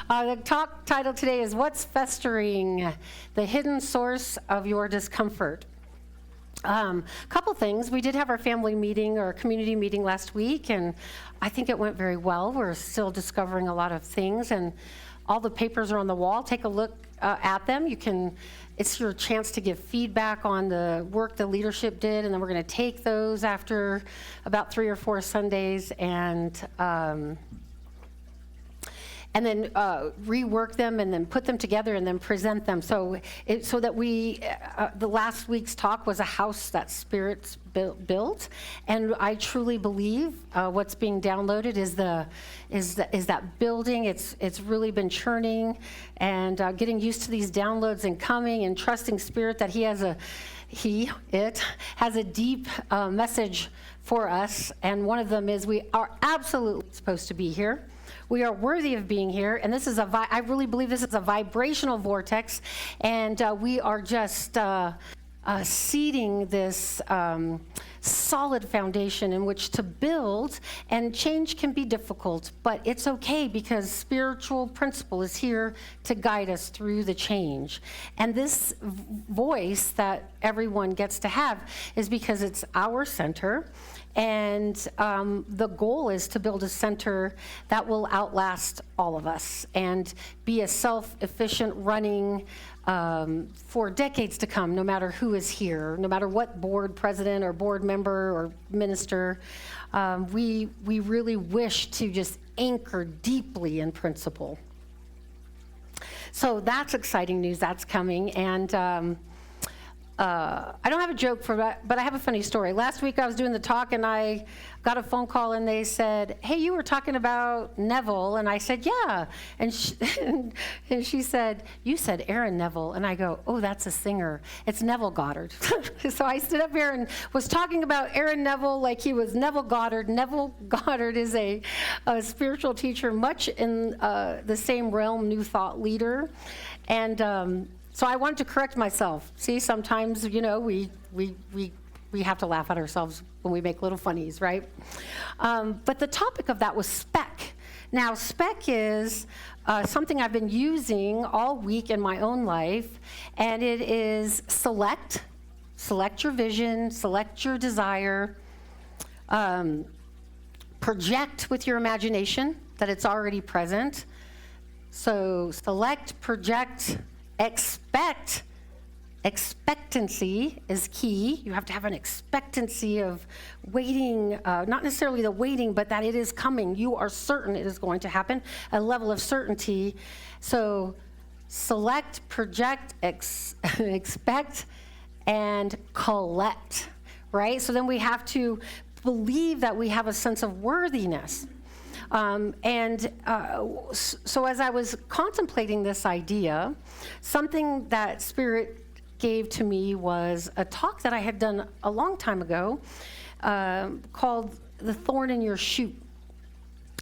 The talk title today is What's Festering? The Hidden Source of Your Discomfort. Couple things. We did have our family meeting or community meeting last week, and I think it went very well. We're still discovering a lot of things, and all the papers are on the wall. Take a look at them. It's your chance to give feedback on the work the leadership did, and then we're going to take those after about 3 or 4 Sundays and then rework them and then put them together and then present them. So that the last week's talk was a house that Spirit's built, and I truly believe what's being downloaded is that building. It's really been churning and getting used to these downloads and coming and trusting Spirit that it has a deep message for us, and one of them is we are absolutely supposed to be here. We are worthy of being here, and this is I really believe this is a vibrational vortex, and we are just seeding this solid foundation in which to build, and change can be difficult, but it's okay because spiritual principle is here to guide us through the change. And this voice that everyone gets to have is because it's our center. And the goal is to build a center that will outlast all of us and be a self-efficient running for decades to come, no matter who is here, no matter what board president or board member or minister. We really wish to just anchor deeply in principle. So that's exciting news. That's coming. And I don't have a joke for that, but I have a funny story. Last week I was doing the talk, and I got a phone call, and they said, "Hey, you were talking about Neville," and I said, "Yeah," and she said, "You said Aaron Neville," and I go, "Oh, that's a singer. It's Neville Goddard." So I stood up here and was talking about Aaron Neville like he was Neville Goddard. Neville Goddard is a spiritual teacher, much in the same realm, New Thought leader, and so I wanted to correct myself. See, sometimes, we have to laugh at ourselves when we make little funnies, right? But the topic of that was spec. Now, spec is something I've been using all week in my own life, and it is select your vision, select your desire, project with your imagination that it's already present. So select, project, expectancy is key. You have to have an expectancy of waiting, not necessarily the waiting, but that it is coming. You are certain it is going to happen, a level of certainty. So select, project, expect, and collect, right? So then we have to believe that we have a sense of worthiness. So as I was contemplating this idea, something that Spirit gave to me was a talk that I had done a long time ago called The Thorn in Your Shoe.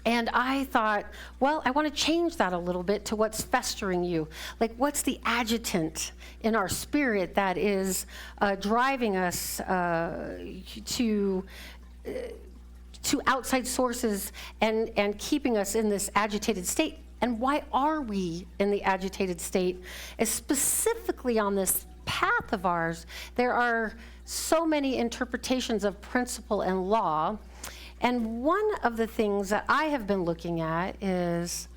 And I thought, well, I want to change that a little bit to what's festering you. Like, what's the adjutant in our spirit that is driving us to outside sources and keeping us in this agitated state. And why are we in the agitated state? Is specifically on this path of ours, there are so many interpretations of principle and law. And one of the things that I have been looking at is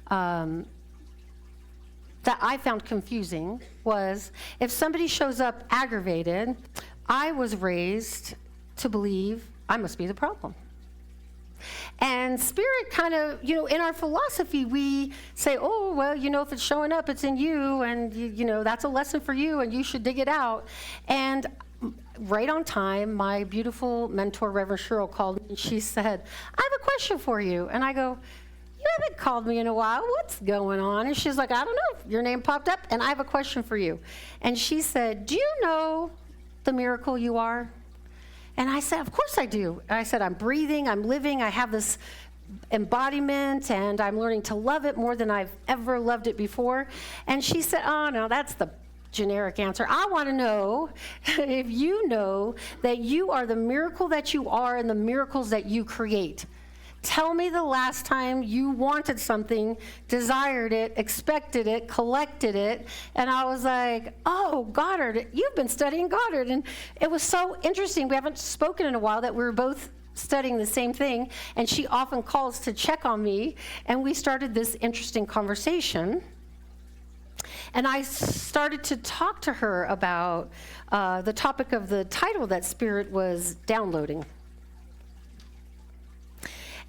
that I found confusing was if somebody shows up aggravated, I was raised to believe I must be the problem. And Spirit kind of, in our philosophy, we say, oh, well, if it's showing up, it's in you, and, that's a lesson for you, and you should dig it out. And right on time, my beautiful mentor, Reverend Cheryl, called me, and she said, I have a question for you. And I go, you haven't called me in a while. What's going on? And she's like, I don't know. Your name popped up, and I have a question for you. And she said, do you know the miracle you are? And I said, of course I do. And I said, I'm breathing, I'm living, I have this embodiment, and I'm learning to love it more than I've ever loved it before. And she said, oh, no, that's the generic answer. I want to know if you know that you are the miracle that you are and the miracles that you create. Tell me the last time you wanted something, desired it, expected it, collected it. And I was like, oh, Goddard, you've been studying Goddard. And it was so interesting. We haven't spoken in a while that we were both studying the same thing. And she often calls to check on me. And we started this interesting conversation. And I started to talk to her about the topic of the title that Spirit was downloading.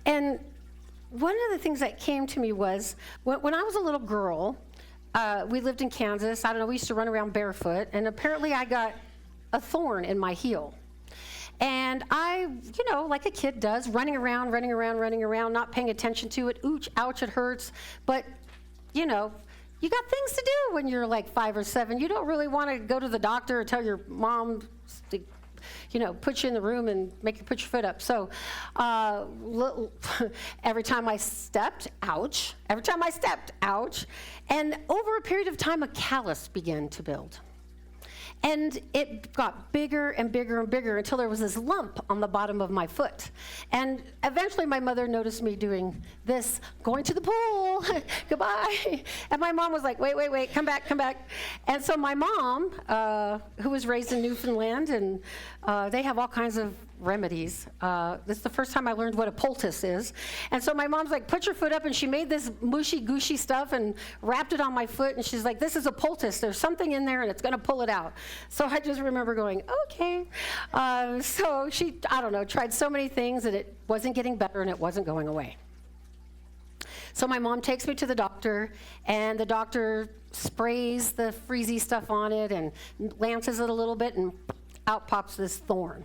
And one of the things that came to me was, when I was a little girl, we lived in Kansas. I don't know, we used to run around barefoot, and apparently I got a thorn in my heel. And I, like a kid does, running around, not paying attention to it. Ooch, ouch, it hurts. But, you got things to do when you're like 5 or 7. You don't really want to go to the doctor or tell your mom to put you in the room and make you put your foot up. So every time I stepped, ouch. And over a period of time, a callus began to build. And it got bigger and bigger and bigger until there was this lump on the bottom of my foot. And eventually my mother noticed me doing this, going to the pool, goodbye. And my mom was like, wait, come back. And so my mom, who was raised in Newfoundland, and they have all kinds of remedies. This is the first time I learned what a poultice is. And so my mom's like, put your foot up, and she made this mushy, gushy stuff and wrapped it on my foot, and she's like, this is a poultice. There's something in there, and it's going to pull it out. So I just remember going, okay. So she, tried so many things, and it wasn't getting better, and it wasn't going away. So my mom takes me to the doctor, and the doctor sprays the freezy stuff on it and lances it a little bit, and out pops this thorn.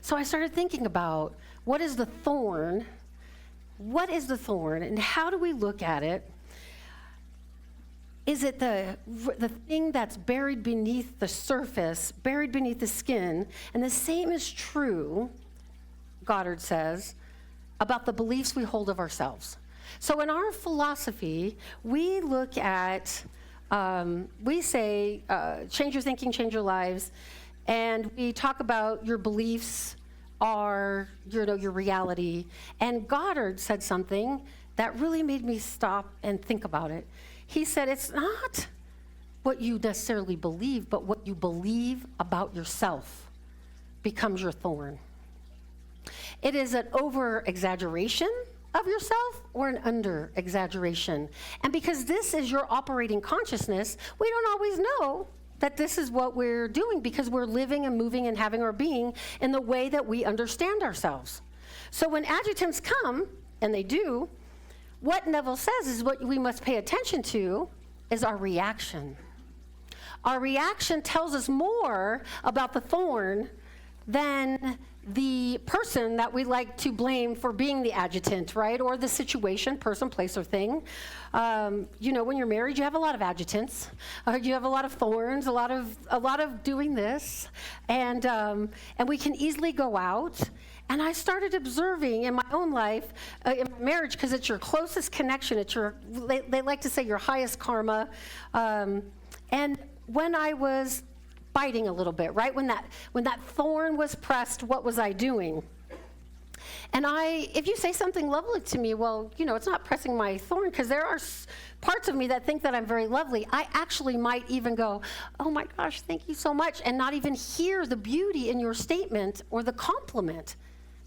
So I started thinking about, what is the thorn? What is the thorn, and how do we look at it? Is it the thing that's buried beneath the surface, buried beneath the skin? And the same is true, Goddard says, about the beliefs we hold of ourselves. So in our philosophy, we look at, we say, change your thinking, change your lives. And we talk about your beliefs are, your reality. And Goddard said something that really made me stop and think about it. He said, it's not what you necessarily believe, but what you believe about yourself becomes your thorn. It is an over-exaggeration of yourself or an under-exaggeration. And because this is your operating consciousness, we don't always know that this is what we're doing, because we're living and moving and having our being in the way that we understand ourselves. So when adjutants come, and they do, what Neville says is what we must pay attention to is our reaction. Our reaction tells us more about the thorn than the person that we like to blame for being the adjutant, right? Or the situation, person, place, or thing. When you're married, you have a lot of adjutants. You have a lot of thorns, a lot of doing this, and we can easily go out. And I started observing in my own life, in marriage, because it's your closest connection. It's they like to say your highest karma. And when I was biting a little bit, right? When that thorn was pressed, what was I doing? And if you say something lovely to me, well, it's not pressing my thorn, because there are parts of me that think that I'm very lovely. I actually might even go, oh my gosh, thank you so much, and not even hear the beauty in your statement or the compliment.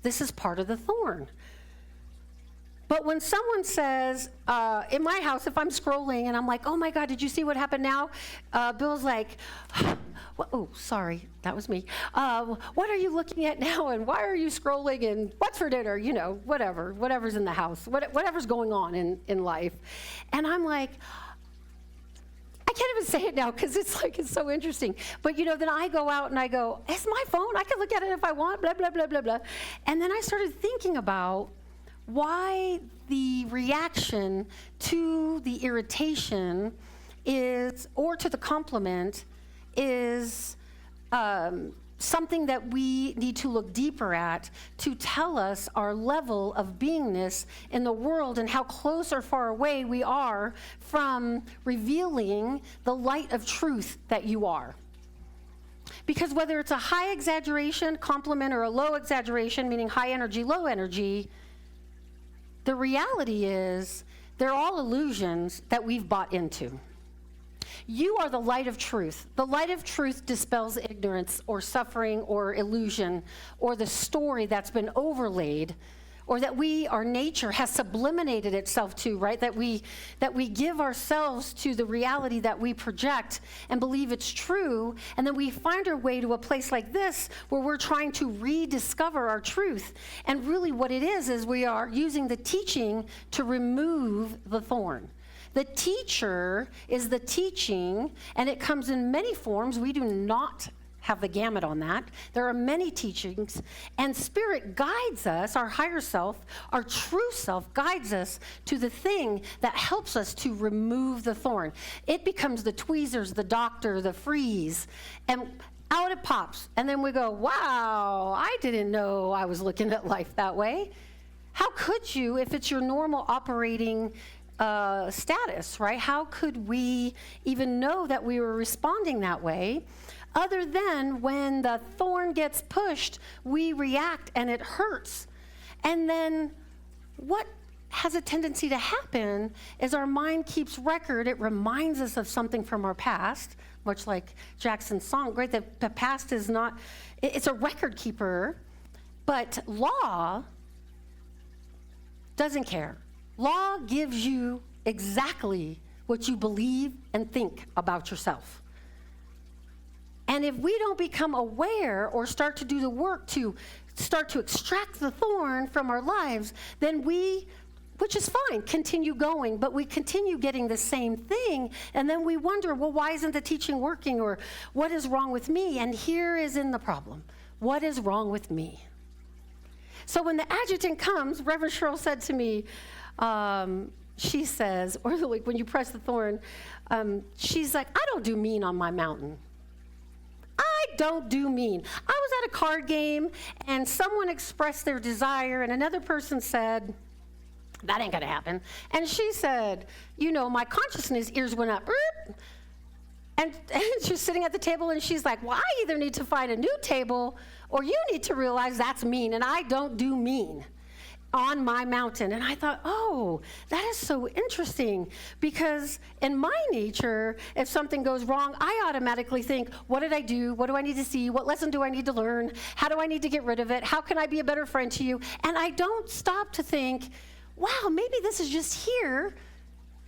This is part of the thorn. But when someone says, in my house, if I'm scrolling and I'm like, oh my God, did you see what happened now? Bill's like, oh, sorry, that was me. What are you looking at now? And why are you scrolling? And what's for dinner? Whatever's in the house, whatever's going on in life. And I'm like, I can't even say it now because it's so interesting. But then I go out and I go, it's my phone. I can look at it if I want, blah, blah, blah, blah, blah. And then I started thinking about why the reaction to the irritation or to the compliment is something that we need to look deeper at to tell us our level of beingness in the world and how close or far away we are from revealing the light of truth that you are. Because whether it's a high exaggeration, compliment, or a low exaggeration, meaning high energy, low energy, the reality is they're all illusions that we've bought into. You are the light of truth. The light of truth dispels ignorance or suffering or illusion or the story that's been overlaid, or that our nature has subliminated itself to, right? That we give ourselves to the reality that we project and believe it's true, and then we find our way to a place like this where we're trying to rediscover our truth. And really what it is we are using the teaching to remove the thorn. The teacher is the teaching, and it comes in many forms. We do not have the gamut on that. There are many teachings, and Spirit guides us, our higher self, our true self guides us to the thing that helps us to remove the thorn. It becomes the tweezers, the doctor, the freeze, and out it pops. And then we go, wow, I didn't know I was looking at life that way. How could you, if it's your normal operating status, right? How could we even know that we were responding that way? Other than when the thorn gets pushed, we react and it hurts. And then what has a tendency to happen is our mind keeps record. It reminds us of something from our past, much like Jackson's song, right? The past is not, it's a record keeper, but law doesn't care. Law gives you exactly what you believe and think about yourself. And if we don't become aware or start to do the work to start to extract the thorn from our lives, then we, which is fine, continue going, but we continue getting the same thing, and then we wonder, well, why isn't the teaching working, or what is wrong with me? And here is in the problem. What is wrong with me? So when the adjutant comes, Reverend Cheryl said to me, she says, or like when you press the thorn, she's like, I don't do mean on my mountain. I don't do mean. I was at a card game and someone expressed their desire and another person said, that ain't gonna happen. And she said, you know, my consciousness ears went up. And she's sitting at the table and she's like, well, I either need to find a new table or you need to realize that's mean, and I don't do mean on my mountain. And I thought, oh, that is so interesting, because in my nature, if something goes wrong, I automatically think, what did I do? What do I need to see? What lesson do I need to learn? How do I need to get rid of it? How can I be a better friend to you? And I don't stop to think, wow, maybe this is just here.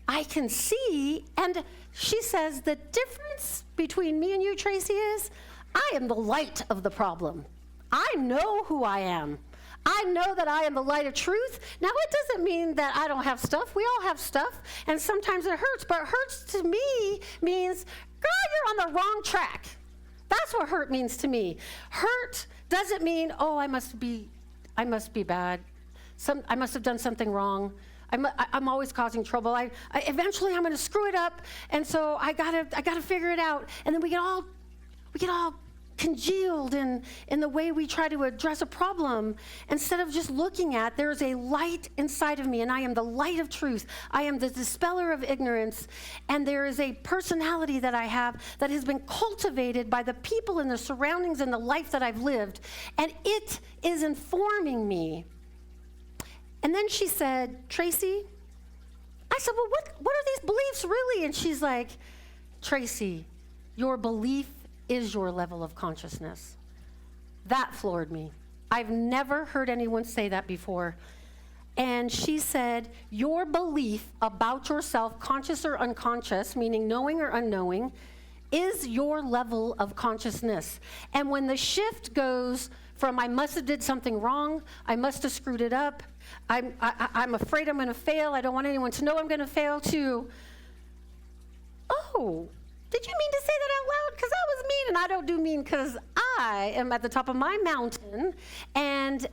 I can see. And she says, the difference between me and you, Tracey, is I am the light of the problem. I know who I am. I know that I am the light of truth. Now, it doesn't mean that I don't have stuff. We all have stuff, and sometimes it hurts. But hurts to me means, girl, you're on the wrong track. That's what hurt means to me. Hurt doesn't mean, oh, I must be bad. I must have done something wrong. I'm always causing trouble. Eventually I'm going to screw it up, and so I gotta figure it out. And then we get all congealed in the way we try to address a problem, instead of just looking at, there's a light inside of me, and I am the light of truth. I am the dispeller of ignorance, and there is a personality that I have that has been cultivated by the people and the surroundings and the life that I've lived, and it is informing me. And then she said, Tracey, I said, well, what are these beliefs really? And she's like, Tracey, your belief is your level of consciousness. That floored me. I've never heard anyone say that before. And she said, your belief about yourself, conscious or unconscious, meaning knowing or unknowing, is your level of consciousness. And when the shift goes from I must have did something wrong, I must have screwed it up, I'm afraid I'm going to fail, I don't want anyone to know I'm going to fail, to, oh, did you mean to say that out loud? Because that was mean, and I don't do mean because I am at the top of my mountain. And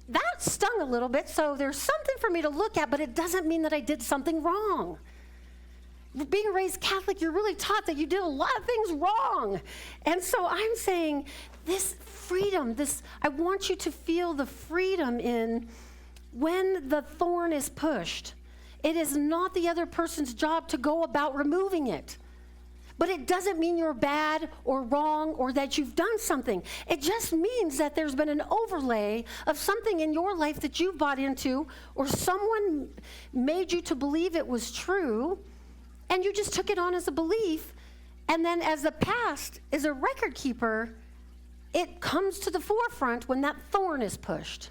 that stung a little bit, so there's something for me to look at, but it doesn't mean that I did something wrong. Being raised Catholic, you're really taught that you did a lot of things wrong. And so I'm saying this freedom, I want you to feel the freedom in when the thorn is pushed. It is not the other person's job to go about removing it. But it doesn't mean you're bad or wrong or that you've done something. It just means that there's been an overlay of something in your life that you bought into, or someone made you to believe it was true, and you just took it on as a belief. And then as the past is a record keeper, it comes to the forefront when that thorn is pushed.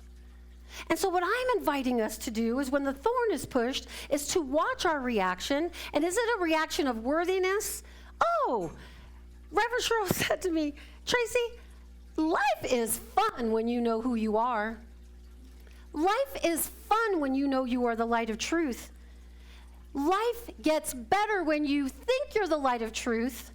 And so what I'm inviting us to do is when the thorn is pushed is to watch our reaction. And is it a reaction of worthiness? Oh, Reverend Cheryl said to me, Tracey, life is fun when you know who you are. Life is fun when you know you are the light of truth. Life gets better when you think you're the light of truth.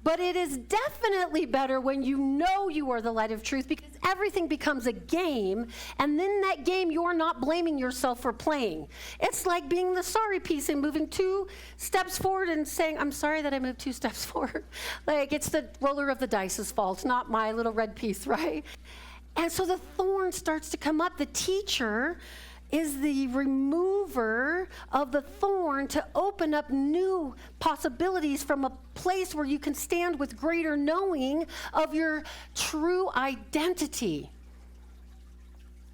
But it is definitely better when you know you are the light of truth, because everything becomes a game, and then that game you're not blaming yourself for playing. It's like being the sorry piece and moving 2 steps forward and saying, I'm sorry that I moved 2 steps forward. Like it's the roller of the dice's fault, not my little red piece, right? And so the thorn starts to come up. The teacher is the remover of the thorn to open up new possibilities from a place where you can stand with greater knowing of your true identity.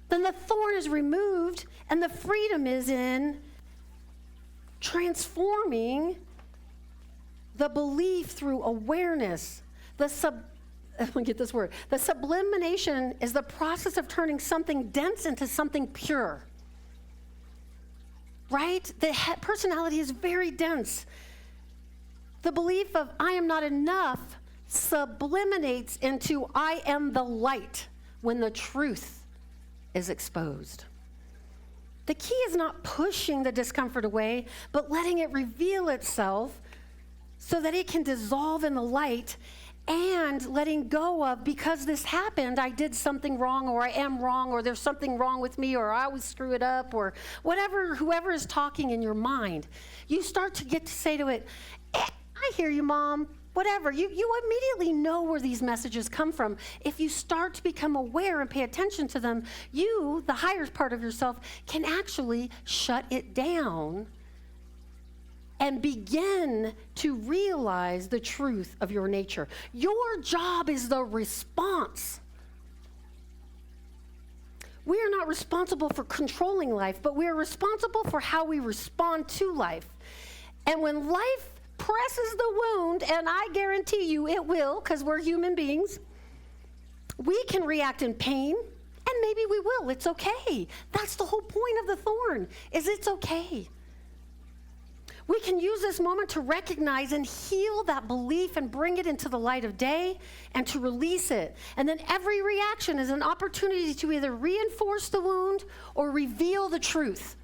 Then the thorn is removed, and the freedom is in transforming the belief through awareness. Let me get this word. The sublimation is the process of turning something dense into something pure. Right? The personality is very dense. The belief of I am not enough subliminates into I am the light when the truth is exposed. The key is not pushing the discomfort away, but letting it reveal itself so that it can dissolve in the light, and letting go of, because this happened, I did something wrong, or I am wrong, or there's something wrong with me, or I always screw it up, or whatever, whoever is talking in your mind. You start to get to say to it, I hear you, Mom, whatever. You immediately know where these messages come from. If you start to become aware and pay attention to them, you, the higher part of yourself, can actually shut it down and begin to realize the truth of your nature. Your job is the response. We are not responsible for controlling life, but we are responsible for how we respond to life. And when life presses the wound, and I guarantee you it will, because we're human beings, we can react in pain, and maybe we will. It's okay. That's the whole point of the thorn, is it's okay. We can use this moment to recognize and heal that belief and bring it into the light of day and to release it. And then every reaction is an opportunity to either reinforce the wound or reveal the truth.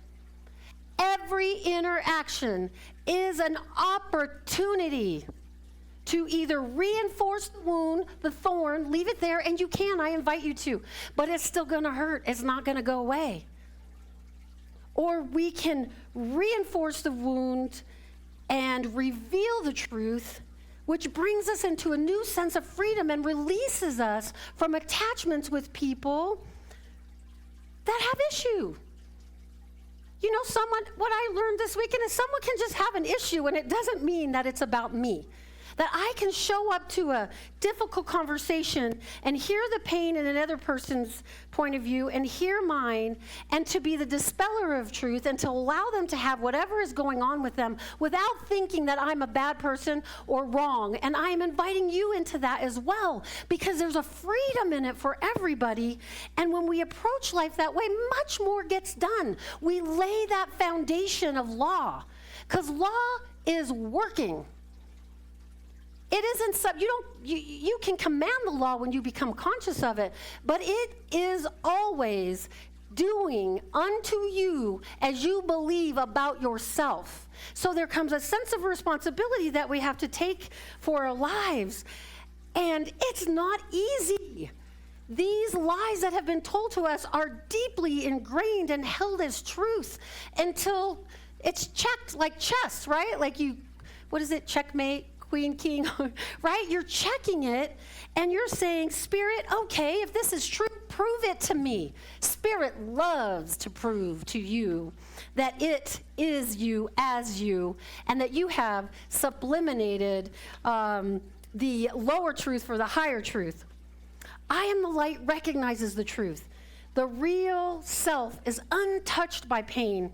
Every interaction is an opportunity to either reinforce the wound, the thorn, leave it there, and you can, I invite you to, but it's still gonna hurt. It's not gonna go away. Or we can reinforce the wound and reveal the truth, which brings us into a new sense of freedom and releases us from attachments with people that have issue. You know, what I learned this weekend is someone can just have an issue, and it doesn't mean that it's about me. That I can show up to a difficult conversation and hear the pain in another person's point of view and hear mine, and to be the dispeller of truth and to allow them to have whatever is going on with them without thinking that I'm a bad person or wrong. And I am inviting you into that as well, because there's a freedom in it for everybody. And when we approach life that way, much more gets done. We lay that foundation of law, because law is working. It isn't you can command the law when you become conscious of it, but it is always doing unto you as you believe about yourself. So there comes a sense of responsibility that we have to take for our lives, and it's not easy. These lies that have been told to us are deeply ingrained and held as truth until it's checked, like chess, right? Like what is it, checkmate? Queen, king, right? You're checking it, and you're saying, Spirit, okay, if this is true, prove it to me. Spirit loves to prove to you that it is you as you, and that you have subliminated the lower truth for the higher truth. I am the light recognizes the truth. The real self is untouched by pain,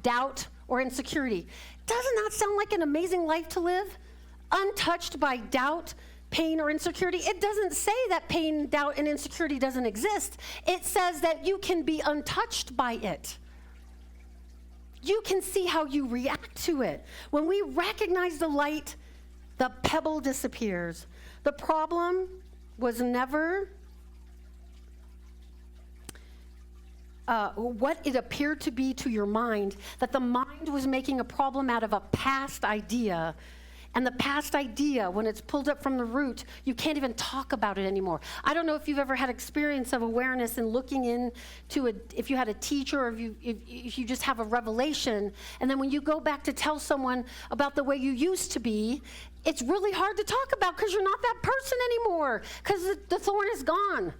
doubt, or insecurity. Doesn't that sound like an amazing life to live? Untouched by doubt, pain, or insecurity. It doesn't say that pain, doubt, and insecurity doesn't exist. It says that you can be untouched by it. You can see how you react to it. When we recognize the light, the pebble disappears. The problem was never what it appeared to be to your mind, that the mind was making a problem out of a past idea. And the past idea, when it's pulled up from the root, you can't even talk about it anymore. I don't know if you've ever had experience of awareness and looking into if you had a teacher, or if you just have a revelation, and then when you go back to tell someone about the way you used to be, it's really hard to talk about because you're not that person anymore, because the thorn is gone.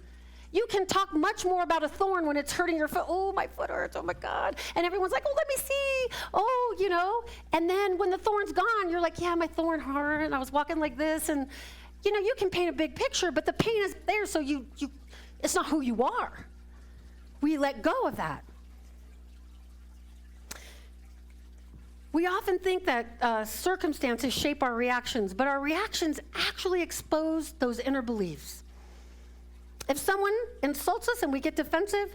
You can talk much more about a thorn when it's hurting your foot. Oh, my foot hurts. Oh, my God. And everyone's like, oh, let me see. Oh, you know. And then when the thorn's gone, you're like, yeah, my thorn hurt. And I was walking like this. And, you know, you can paint a big picture, but the pain is there, so it's not who you are. We let go of that. We often think that circumstances shape our reactions, but our reactions actually expose those inner beliefs. If someone insults us and we get defensive,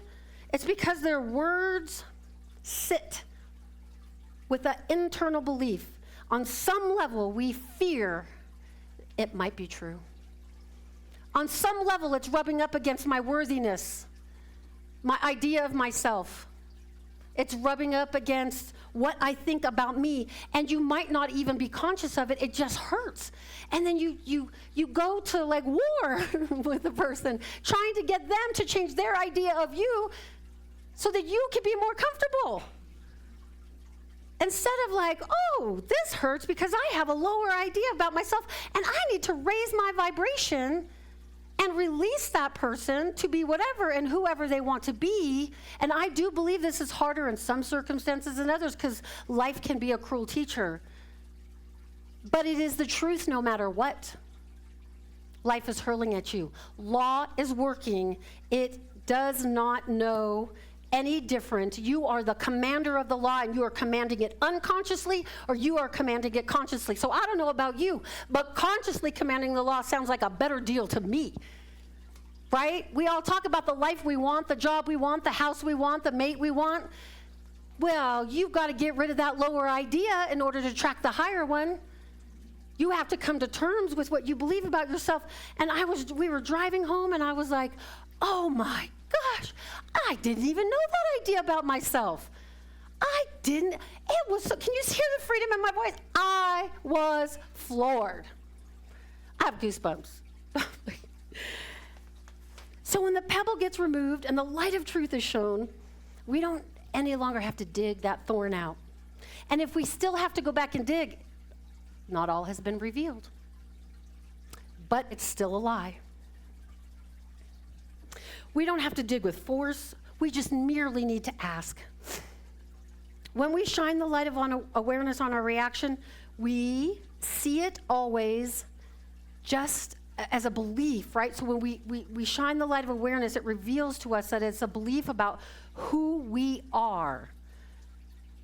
it's because their words sit with an internal belief. On some level, we fear it might be true. On some level, it's rubbing up against my worthiness, my idea of myself. It's rubbing up against what I think about me, and you might not even be conscious of it. It just hurts. And then you go to like war with the person, trying to get them to change their idea of you so that you can be more comfortable. Instead of like, oh, this hurts because I have a lower idea about myself, and I need to raise my vibration and release that person to be whatever and whoever they want to be. And I do believe this is harder in some circumstances than others, because life can be a cruel teacher. But it is the truth no matter what. Life is hurling at you. Law is working. It does not know any different. You are the commander of the law, and you are commanding it unconsciously, or you are commanding it consciously. So I don't know about you, but consciously commanding the law sounds like a better deal to me, right? We all talk about the life we want, the job we want, the house we want, the mate we want. Well, you've got to get rid of that lower idea in order to attract the higher one. You have to come to terms with what you believe about yourself. And we were driving home, and I was like, oh my gosh, I didn't even know that idea about myself. I didn't. It was so, can you hear the freedom in my voice? I was floored. I have goosebumps. So when the pebble gets removed and the light of truth is shown, we don't any longer have to dig that thorn out. And if we still have to go back and dig, not all has been revealed. But it's still a lie. We don't have to dig with force. We just merely need to ask. When we shine the light of awareness on our reaction, we see it always just as a belief, right? So when we shine the light of awareness, it reveals to us that it's a belief about who we are,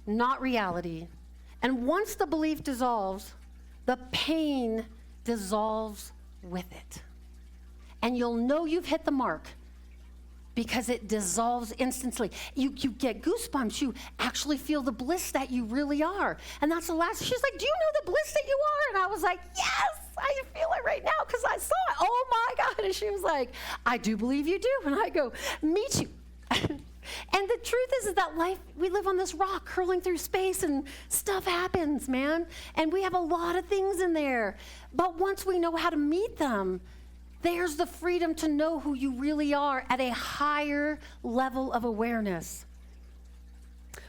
not reality. And once the belief dissolves, the pain dissolves with it. And you'll know you've hit the mark, because it dissolves instantly. You get goosebumps. You actually feel the bliss that you really are. And that's the last. She's like, do you know the bliss that you are? And I was like, yes, I feel it right now because I saw it. Oh my God. And she was like, I do believe you do. And I go, me too. And the truth is that life, we live on this rock hurling through space, and stuff happens, man. And we have a lot of things in there. But once we know how to meet them, there's the freedom to know who you really are at a higher level of awareness.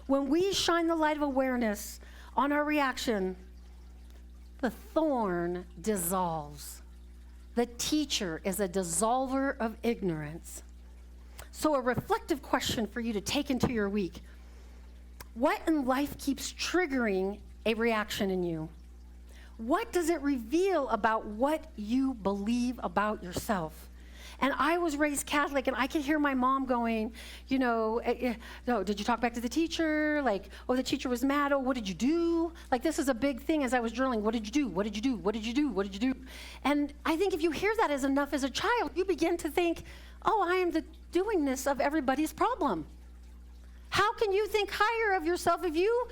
When we shine the light of awareness on our reaction, the thorn dissolves. The teacher is a dissolver of ignorance. So a reflective question for you to take into your week. What in life keeps triggering a reaction in you? What does it reveal about what you believe about yourself? And I was raised Catholic, and I could hear my mom going, no, did you talk back to the teacher? Like, oh, the teacher was mad. Oh, what did you do? Like, this is a big thing as I was journaling. What did you do? What did you do? What did you do? What did you do? And I think if you hear that as enough as a child, you begin to think, oh, I am the doingness of everybody's problem. How can you think higher of yourself if you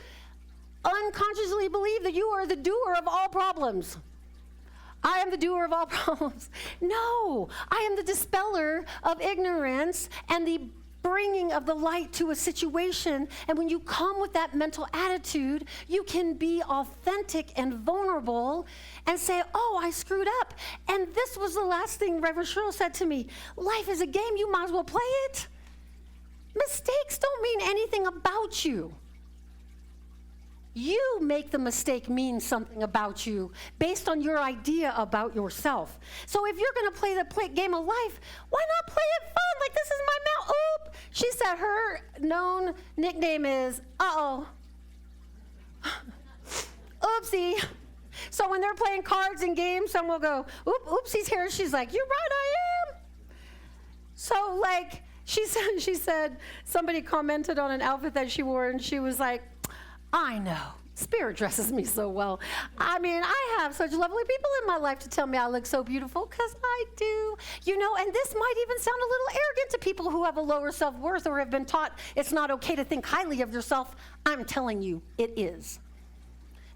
unconsciously believe that you are the doer of all problems? I am the doer of all problems. No, I am the dispeller of ignorance and the bringing of the light to a situation. And when you come with that mental attitude, you can be authentic and vulnerable and say, oh, I screwed up. And this was the last thing Reverend Cheryl said to me. Life is a game. You might as well play it. Mistakes don't mean anything about you. You make the mistake mean something about you based on your idea about yourself. So if you're going to play the game of life, why not play it fun? Like, this is my mouth. Oop. She said her known nickname is, uh-oh. Oopsie. So when they're playing cards and games, someone will go, oopsie's here. She's like, you're right, I am. So, like, she said somebody commented on an outfit that she wore, and she was like, I know. Spirit dresses me so well. I mean, I have such lovely people in my life to tell me I look so beautiful, because I do. And this might even sound a little arrogant to people who have a lower self-worth or have been taught it's not okay to think highly of yourself. I'm telling you, it is.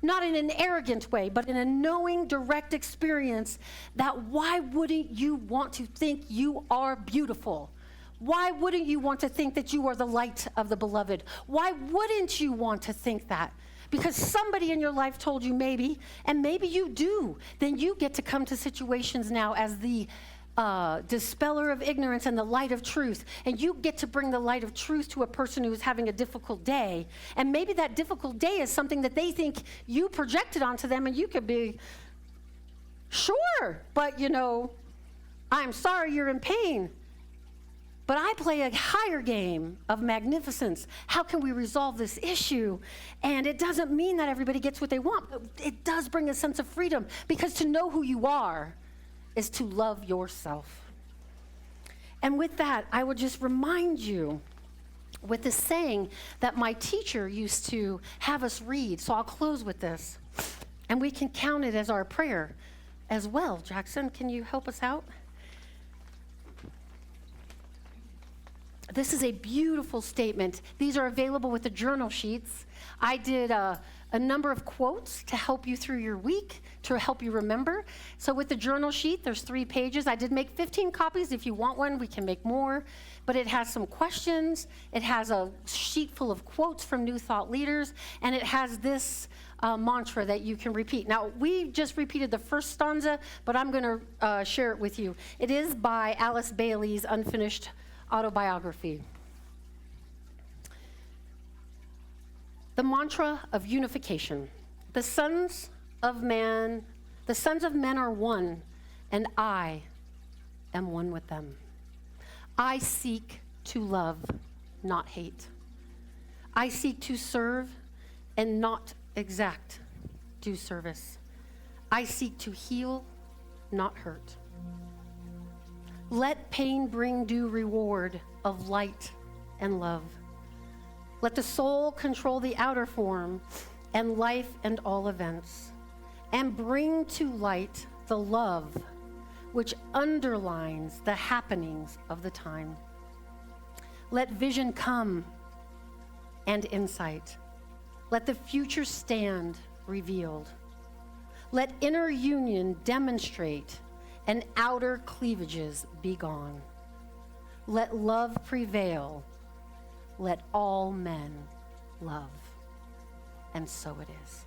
Not in an arrogant way, but in a knowing, direct experience that why wouldn't you want to think you are beautiful? Why wouldn't you want to think that you are the light of the beloved? Why wouldn't you want to think that? Because somebody in your life told you maybe, and maybe you do. Then you get to come to situations now as the dispeller of ignorance and the light of truth. And you get to bring the light of truth to a person who is having a difficult day. And maybe that difficult day is something that they think you projected onto them, and you could be, sure, but I'm sorry you're in pain. But I play a higher game of magnificence. How can we resolve this issue? And it doesn't mean that everybody gets what they want, but it does bring a sense of freedom, because to know who you are is to love yourself. And with that, I would just remind you with this saying that my teacher used to have us read. So I'll close with this. And we can count it as our prayer as well. Jackson, can you help us out? This is a beautiful statement. These are available with the journal sheets. I did a number of quotes to help you through your week, to help you remember. So with the journal sheet, there's 3 pages. I did make 15 copies. If you want one, we can make more. But it has some questions. It has a sheet full of quotes from New Thought leaders. And it has this mantra that you can repeat. Now, we just repeated the first stanza, but I'm going to share it with you. It is by Alice Bailey's unfinished autobiography. The mantra of unification. The sons of men are one, and I am one with them. I seek to love, not hate. I seek to serve and not exact due service. I seek to heal, not hurt. Let pain bring due reward of light and love. Let the soul control the outer form and life and all events, and bring to light the love which underlines the happenings of the time. Let vision come and insight. Let the future stand revealed. Let inner union demonstrate and outer cleavages be gone. Let love prevail. Let all men love. And so it is.